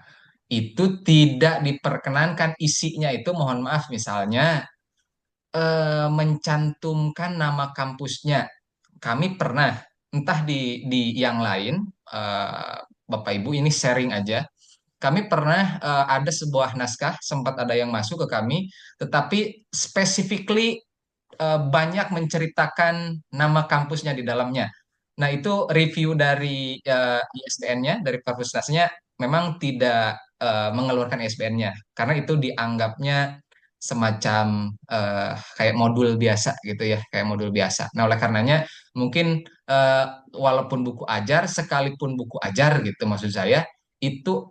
itu tidak diperkenankan isinya itu mohon maaf misalnya mencantumkan nama kampusnya. Kami pernah entah di yang lain eh, Bapak Ibu ini sharing aja. Kami pernah ada sebuah naskah sempat ada yang masuk ke kami, tetapi specifically banyak menceritakan nama kampusnya di dalamnya. Nah, itu review dari ISBN-nya, dari Perpusnasnya, memang tidak mengeluarkan ISBN-nya, karena itu dianggapnya semacam kayak modul biasa gitu ya, kayak modul biasa. Nah, oleh karenanya mungkin eh, walaupun buku ajar, sekalipun buku ajar gitu maksud saya, itu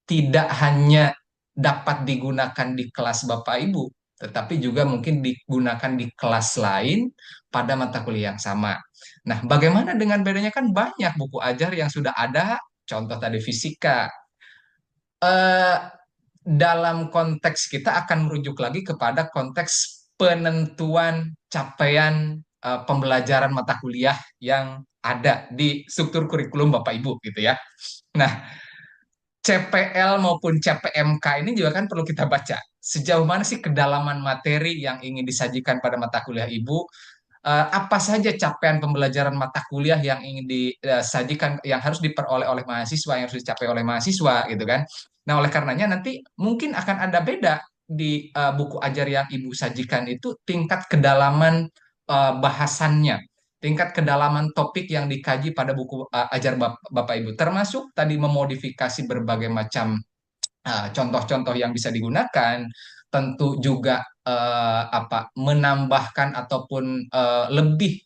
tidak hanya dapat digunakan di kelas Bapak Ibu, tetapi juga mungkin digunakan di kelas lain pada mata kuliah yang sama. Nah, bagaimana dengan bedanya kan banyak buku ajar yang sudah ada, contoh tadi fisika. Eh, dalam konteks kita akan merujuk lagi kepada konteks penentuan capaian pembelajaran mata kuliah yang ada di struktur kurikulum Bapak Ibu gitu ya. Nah, CPL maupun CPMK ini juga kan perlu kita baca. Sejauh mana sih kedalaman materi yang ingin disajikan pada mata kuliah Ibu? Apa saja capaian pembelajaran mata kuliah yang ingin disajikan, yang harus diperoleh oleh mahasiswa, yang harus dicapai oleh mahasiswa, gitu kan? Nah, oleh karenanya nanti mungkin akan ada beda di buku ajar yang Ibu sajikan itu tingkat kedalaman bahasannya, tingkat kedalaman topik yang dikaji pada buku ajar Bapak Ibu, termasuk tadi memodifikasi berbagai macam contoh-contoh yang bisa digunakan, tentu juga menambahkan ataupun lebih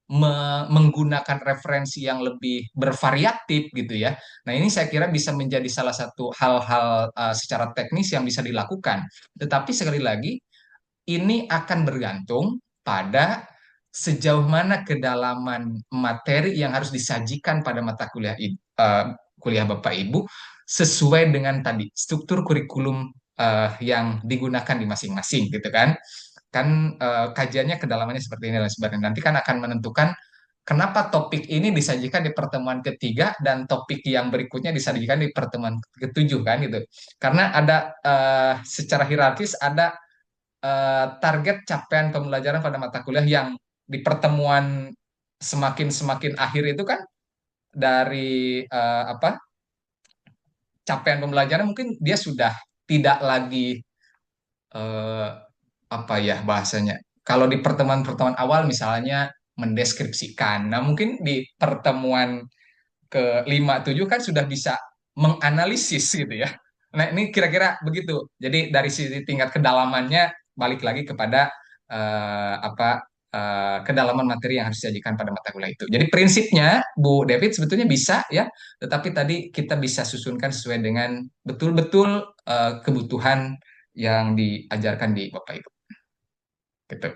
menggunakan referensi yang lebih bervariatif gitu ya. Nah, ini saya kira bisa menjadi salah satu hal-hal secara teknis yang bisa dilakukan. Tetapi sekali lagi, ini akan bergantung pada sejauh mana kedalaman materi yang harus disajikan pada mata kuliah kuliah Bapak Ibu sesuai dengan tadi struktur kurikulum yang digunakan di masing-masing gitu kan. Kan kajiannya kedalamannya seperti ini dan sebagainya. Nanti kan akan menentukan kenapa topik ini disajikan di pertemuan ketiga dan topik yang berikutnya disajikan di pertemuan ketujuh kan gitu. Karena ada secara hierarkis ada target capaian pembelajaran pada mata kuliah yang di pertemuan semakin semakin akhir itu kan dari apa capaian pembelajaran mungkin dia sudah tidak lagi eh, apa ya bahasanya. Kalau di pertemuan-pertemuan awal misalnya mendeskripsikan, nah mungkin di pertemuan ke-5 7 kan sudah bisa menganalisis gitu ya. Nah, ini kira-kira begitu. Jadi dari sisi tingkat kedalamannya balik lagi kepada kedalaman materi yang harus disajikan pada mata kuliah itu. Jadi prinsipnya Bu David sebetulnya bisa ya, tetapi tadi kita bisa susunkan sesuai dengan betul-betul kebutuhan yang diajarkan di Bapak Ibu. Gitu.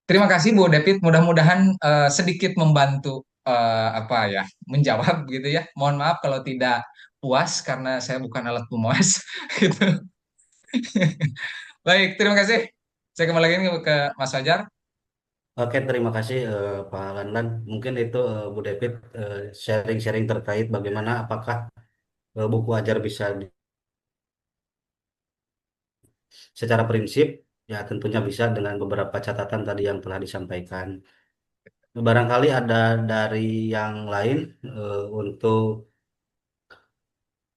Terima kasih Bu David, mudah-mudahan sedikit membantu apa ya menjawab gitu ya. Mohon maaf kalau tidak puas karena saya bukan alat pemuas gitu. Baik, terima kasih. Saya kembali lagi ke Mas Fajar. Oke, terima kasih Pak Landan. Mungkin itu Bu David sharing-sharing terkait bagaimana apakah buku ajar bisa secara prinsip, ya tentunya bisa dengan beberapa catatan tadi yang telah disampaikan. Barangkali ada dari yang lain untuk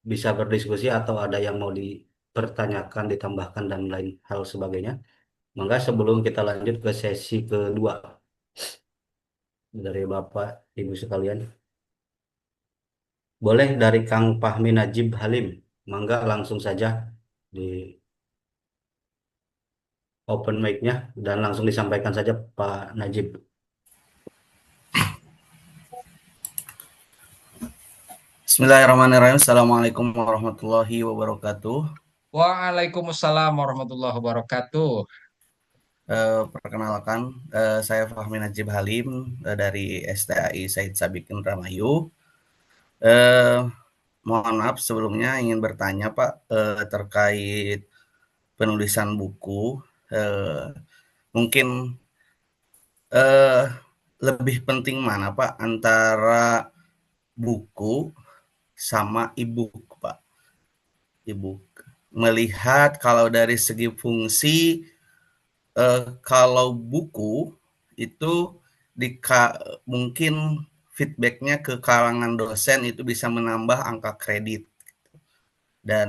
bisa berdiskusi atau ada yang mau dipertanyakan, ditambahkan dan lain hal sebagainya. Maka sebelum kita lanjut ke sesi kedua dari Bapak Ibu sekalian, boleh dari Kang Fahmi Najib Halim, mangga langsung saja di open mic-nya dan langsung disampaikan saja Pak Najib. Bismillahirrahmanirrahim. Assalamualaikum warahmatullahi wabarakatuh. Waalaikumsalam warahmatullahi wabarakatuh. Perkenalkan, saya Fahmi Najib Halim dari STAI Said Sabik Indramayu. Mohon maaf sebelumnya ingin bertanya Pak terkait penulisan buku. Mungkin eh, lebih penting mana Pak antara buku sama e-book Pak? E-book. Melihat kalau dari segi fungsi, kalau buku itu mungkin feedbacknya ke kalangan dosen itu bisa menambah angka kredit dan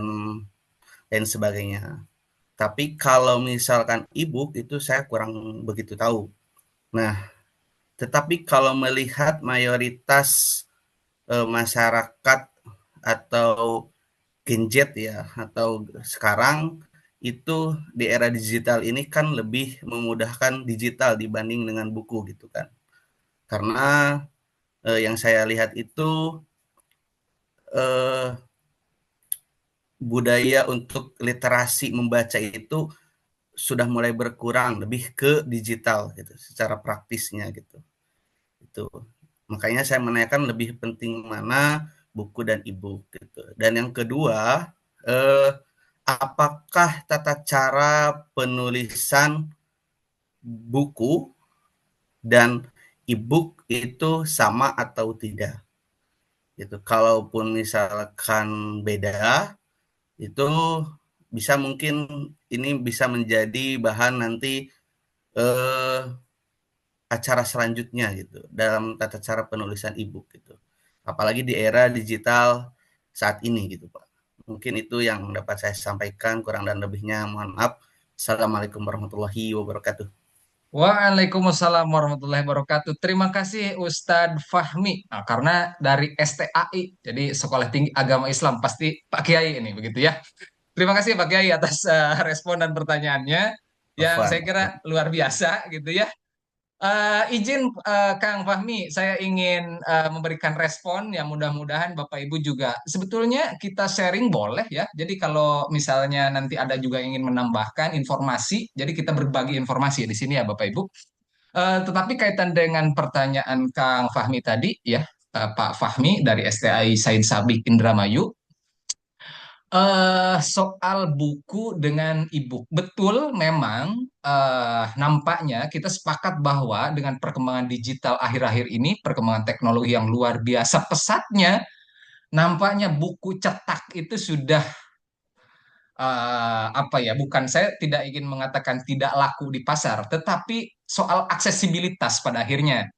lain sebagainya. Tapi kalau misalkan e-book itu saya kurang begitu tahu. Nah, tetapi kalau melihat mayoritas masyarakat atau Gen Z ya atau sekarang itu di era digital ini kan lebih memudahkan digital dibanding dengan buku gitu kan. Karena yang saya lihat itu eh, budaya untuk literasi membaca itu sudah mulai berkurang lebih ke digital gitu secara praktisnya gitu. Itu. Makanya saya menanyakan lebih penting mana buku dan e-book gitu. Dan yang kedua, eh, apakah tata cara penulisan buku dan e-book itu sama atau tidak? Gitu. Kalaupun misalkan beda, itu bisa mungkin ini bisa menjadi bahan nanti eh, acara selanjutnya gitu dalam tata cara penulisan e-book gitu. Apalagi di era digital saat ini gitu Pak. Mungkin itu yang dapat saya sampaikan, kurang dan lebihnya mohon maaf. Assalamualaikum warahmatullahi wabarakatuh. Waalaikumsalam warahmatullahi wabarakatuh. Terima kasih Ustadz Fahmi. Nah, karena dari STAI, jadi Sekolah Tinggi Agama Islam, pasti Pak Kiai ini begitu ya. Terima kasih Pak Kiai atas respon dan pertanyaannya. yang Afwan. saya kira luar biasa gitu ya. Izin Kang Fahmi, saya ingin memberikan respon yang mudah-mudahan Bapak Ibu juga sebetulnya kita sharing boleh ya. Jadi kalau misalnya nanti ada juga yang ingin menambahkan informasi, jadi kita berbagi informasi di sini ya Bapak Ibu. Tetapi kaitan dengan pertanyaan Kang Fahmi tadi ya, Pak Fahmi dari STI Said Sabik Indramayu, soal buku dengan e-book. Betul, memang nampaknya kita sepakat bahwa dengan perkembangan digital akhir-akhir ini, perkembangan teknologi yang luar biasa pesatnya, nampaknya buku cetak itu sudah apa ya? Bukan, saya tidak ingin mengatakan tidak laku di pasar, tetapi soal aksesibilitas pada akhirnya.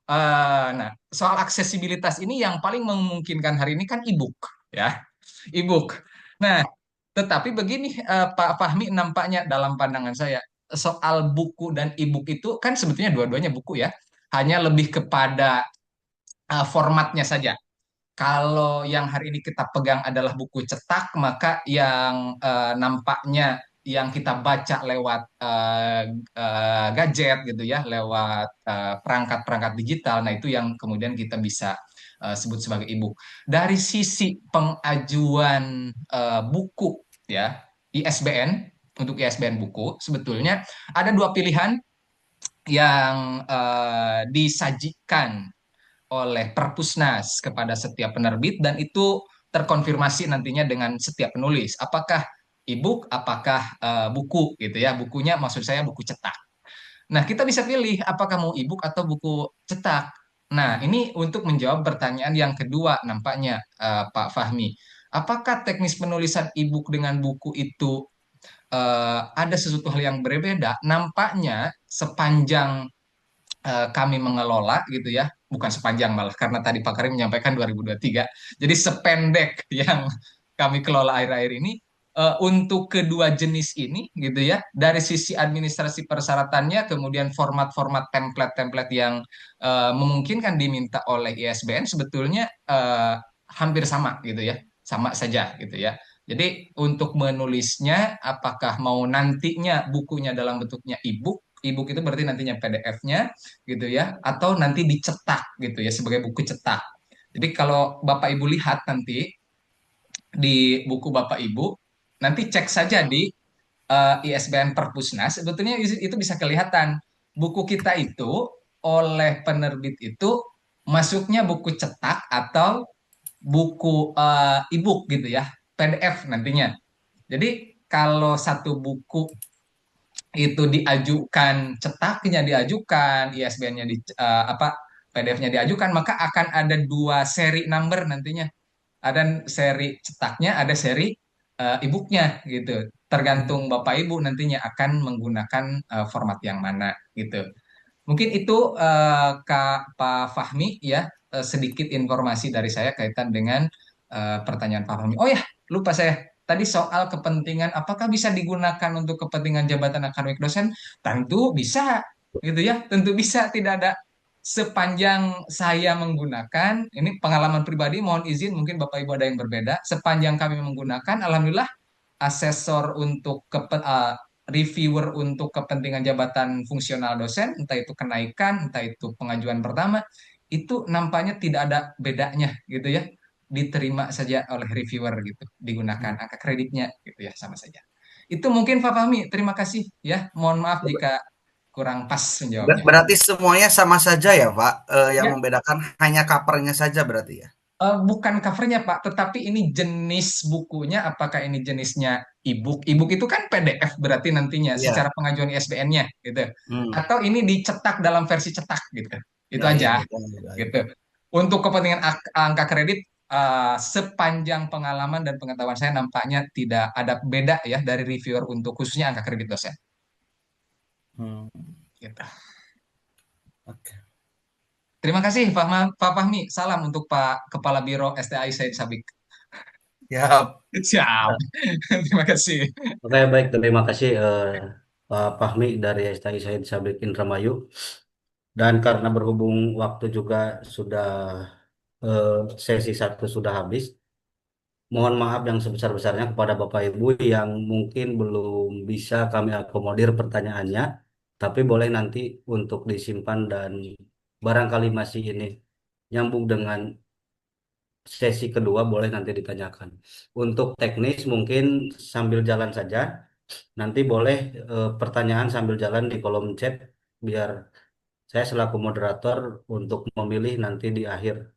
Nah, soal aksesibilitas ini yang paling memungkinkan hari ini kan e-book, ya, e-book. Nah, tetapi begini Pak Fahmi, nampaknya dalam pandangan saya soal buku dan e-book itu kan sebetulnya dua-duanya buku ya, hanya lebih kepada formatnya saja. Kalau yang hari ini kita pegang adalah buku cetak, maka yang nampaknya yang kita baca lewat gadget gitu ya, lewat perangkat-perangkat digital, nah itu yang kemudian kita bisa sebut sebagai e-book. Dari sisi pengajuan buku ya, ISBN, untuk ISBN buku, sebetulnya ada dua pilihan yang disajikan oleh Perpusnas kepada setiap penerbit dan itu terkonfirmasi nantinya dengan setiap penulis. Apakah e-book, apakah buku gitu ya. Bukunya maksud saya buku cetak. Nah, kita bisa pilih apakah mau e-book atau buku cetak. Nah, ini untuk menjawab pertanyaan yang kedua nampaknya Pak Fahmi. Apakah teknis penulisan e-book dengan buku itu ada sesuatu hal yang berbeda? Nampaknya sepanjang kami mengelola gitu ya, bukan sepanjang malah karena tadi Pak Karim menyampaikan 2023. Jadi sependek yang kami kelola akhir-akhir ini untuk kedua jenis ini gitu ya, dari sisi administrasi persyaratannya, kemudian format-format template-template yang memungkinkan diminta oleh ISBN sebetulnya hampir sama gitu ya, sama saja gitu ya. Jadi untuk menulisnya, apakah mau nantinya bukunya dalam bentuknya e-book, e-book itu berarti nantinya PDF-nya gitu ya, atau nanti dicetak gitu ya sebagai buku cetak. Jadi kalau Bapak Ibu lihat nanti di buku Bapak Ibu, nanti cek saja di ISBN Perpusnas, sebetulnya itu bisa kelihatan buku kita itu oleh penerbit itu masuknya buku cetak atau buku e-book gitu ya, PDF nantinya. Jadi kalau satu buku itu diajukan, cetaknya diajukan, ISBN-nya di apa PDF-nya diajukan, maka akan ada dua seri number nantinya. Ada seri cetaknya, ada seri e-booknya gitu. Tergantung Bapak Ibu nantinya akan menggunakan format yang mana gitu. Mungkin itu Kak Pak Fahmi ya, sedikit informasi dari saya kaitan dengan pertanyaan Pak Fahmi. Oh ya, lupa saya. Tadi soal kepentingan, apakah bisa digunakan untuk kepentingan jabatan akademik dosen? Tentu bisa, gitu ya. Tentu bisa, tidak ada sepanjang saya menggunakan, ini pengalaman pribadi, mohon izin, mungkin Bapak Ibu ada yang berbeda. Sepanjang kami menggunakan, alhamdulillah, asesor untuk reviewer untuk kepentingan jabatan fungsional dosen, entah itu kenaikan, entah itu pengajuan pertama, itu nampaknya tidak ada bedanya gitu ya, diterima saja oleh reviewer gitu, digunakan angka kreditnya gitu ya, sama saja. Itu mungkin Pak Fahmi, terima kasih ya, mohon maaf jika kurang pas menjawabnya. Berarti semuanya sama saja ya, Pak? Yang Ya, membedakan hanya covernya saja berarti ya? bukan covernya Pak, tetapi ini jenis bukunya, apakah ini jenisnya e-book? E-book itu kan PDF berarti nantinya Iya. secara pengajuan ISBN-nya gitu. Hmm. Atau ini dicetak dalam versi cetak gitu. Itu Ya, ya, aja ya, ya, ya. gitu. Untuk kepentingan angka kredit sepanjang pengalaman dan pengetahuan saya nampaknya tidak ada beda ya dari reviewer untuk khususnya angka kredit dosen. Hmm. Gitu. Oke. Terima kasih Pak Fahmi. Salam untuk Pak Kepala Biro STI Said Sabik. Ya, Siap. Terima kasih. Oke, baik. Terima kasih Pak Fahmi dari STI Said Sabik Indramayu. Dan karena berhubung waktu juga sudah sesi satu sudah habis, mohon maaf yang sebesar-besarnya kepada Bapak Ibu yang mungkin belum bisa kami akomodir pertanyaannya, tapi boleh nanti untuk disimpan dan barangkali masih ini nyambung dengan sesi kedua boleh nanti ditanyakan. Untuk teknis mungkin sambil jalan saja, nanti boleh pertanyaan sambil jalan di kolom chat biar saya selaku moderator untuk memilih nanti di akhir